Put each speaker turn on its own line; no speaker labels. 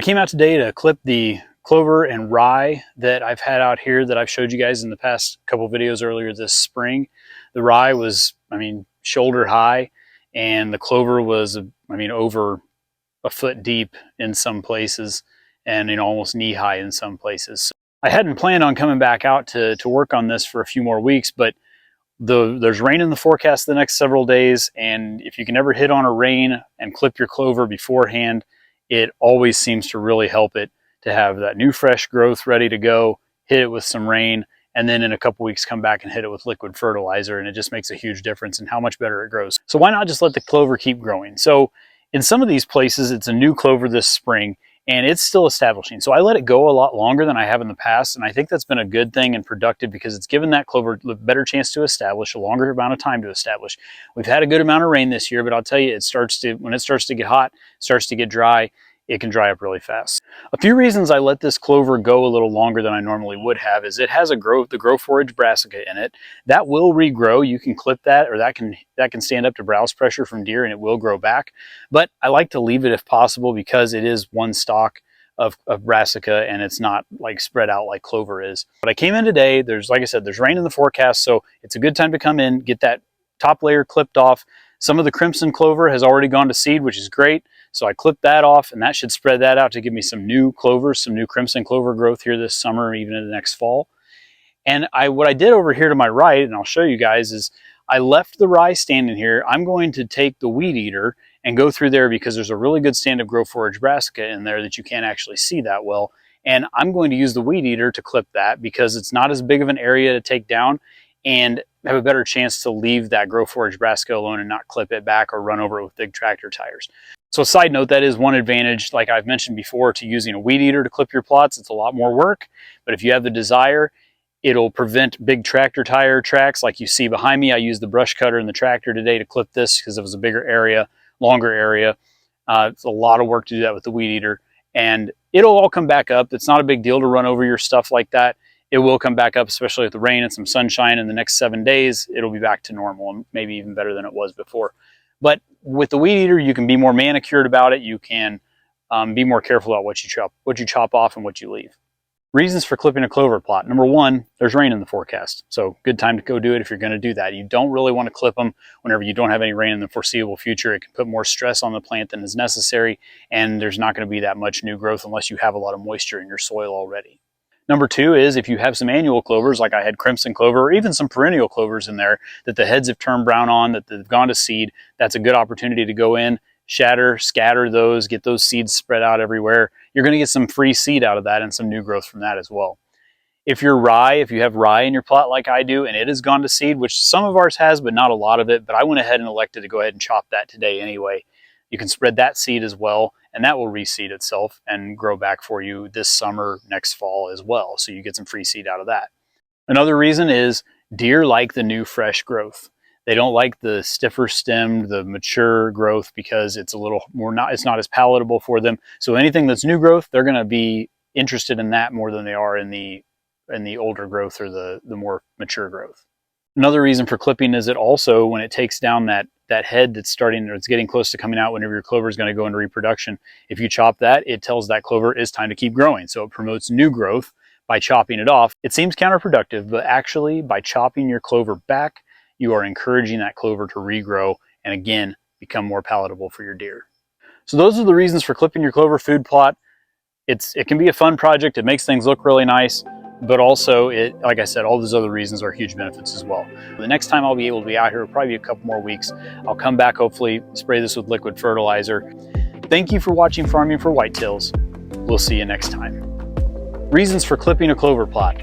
came out today to clip the clover and rye that I've had out here that I've showed you guys in the past couple videos earlier this spring. The rye was, shoulder high, and the clover was, over a foot deep in some places, and almost knee high in some places. So I hadn't planned on coming back out to work on this for a few more weeks, but there's rain in the forecast the next several days, and if you can ever hit on a rain and clip your clover beforehand, it always seems to really help it to have that new fresh growth ready to go, hit it with some rain, and then in a couple weeks come back and hit it with liquid fertilizer, and it just makes a huge difference in how much better it grows. So why not just let the clover keep growing? So in some of these places, it's a new clover this spring, and it's still establishing. So I let it go a lot longer than I have in the past, and I think that's been a good thing and productive because it's given that clover a better chance to establish, a longer amount of time to establish. We've had a good amount of rain this year, but I'll tell you, when it starts to get hot, starts to get dry, it can dry up really fast. A few reasons I let this clover go a little longer than I normally would have is it has the grow forage brassica in it. That will regrow. You can clip that, or that can stand up to browse pressure from deer and it will grow back. But I like to leave it if possible because it is one stalk of brassica and it's not like spread out like clover is. But I came in today, like I said, there's rain in the forecast, so it's a good time to come in, get that top layer clipped off. Some of the crimson clover has already gone to seed, which is great. So I clipped that off, and that should spread that out to give me some new clovers, some new crimson clover growth here this summer, even in the next fall. And what I did over here to my right, and I'll show you guys, is I left the rye standing here. I'm going to take the weed eater and go through there because there's a really good stand of grow forage brassica in there that you can't actually see that well. And I'm going to use the weed eater to clip that because it's not as big of an area to take down and have a better chance to leave that grow forage brassica alone and not clip it back or run over it with big tractor tires. So side note, that is one advantage, like I've mentioned before, to using a weed eater to clip your plots. It's a lot more work, but if you have the desire, it'll prevent big tractor tire tracks like you see behind me. I used the brush cutter in the tractor today to clip this because it was a bigger area, longer area. It's a lot of work to do that with the weed eater, and it'll all come back up. It's not a big deal to run over your stuff like that. It will come back up, especially with the rain and some sunshine in the next 7 days. It'll be back to normal and maybe even better than it was before. But with the weed eater, you can be more manicured about it. You can be more careful about what you chop off and what you leave. Reasons for clipping a clover plot. Number one, there's rain in the forecast. So good time to go do it if you're going to do that. You don't really want to clip them whenever you don't have any rain in the foreseeable future. It can put more stress on the plant than is necessary, and there's not going to be that much new growth unless you have a lot of moisture in your soil already. Number two is if you have some annual clovers, like I had crimson clover, or even some perennial clovers in there that the heads have turned brown on, that they've gone to seed, that's a good opportunity to go in, scatter those, get those seeds spread out everywhere. You're going to get some free seed out of that and some new growth from that as well. If you have rye in your plot like I do, and it has gone to seed, which some of ours has, but not a lot of it, but I went ahead and elected to go ahead and chop that today anyway. You can spread that seed as well, and that will reseed itself and grow back for you this summer, next fall as well. So you get some free seed out of that. Another reason is deer like the new fresh growth. They don't like the stiffer stemmed, the mature growth because it's it's not as palatable for them. So anything that's new growth, they're going to be interested in that more than they are in the older growth or the more mature growth. Another reason for clipping is it also, when it takes down that head that's getting close to coming out whenever your clover is going to go into reproduction, if you chop that, it tells that clover it's time to keep growing. So it promotes new growth by chopping it off. It seems counterproductive, but actually by chopping your clover back, you are encouraging that clover to regrow and again, become more palatable for your deer. So those are the reasons for clipping your clover food plot. It can be a fun project. It makes things look really nice. But also, like I said, all those other reasons are huge benefits as well. The next time I'll be able to be out here will probably be a couple more weeks. I'll come back, hopefully spray this with liquid fertilizer. Thank you for watching Farming for Whitetails. We'll see you next time. Reasons for clipping a clover plot.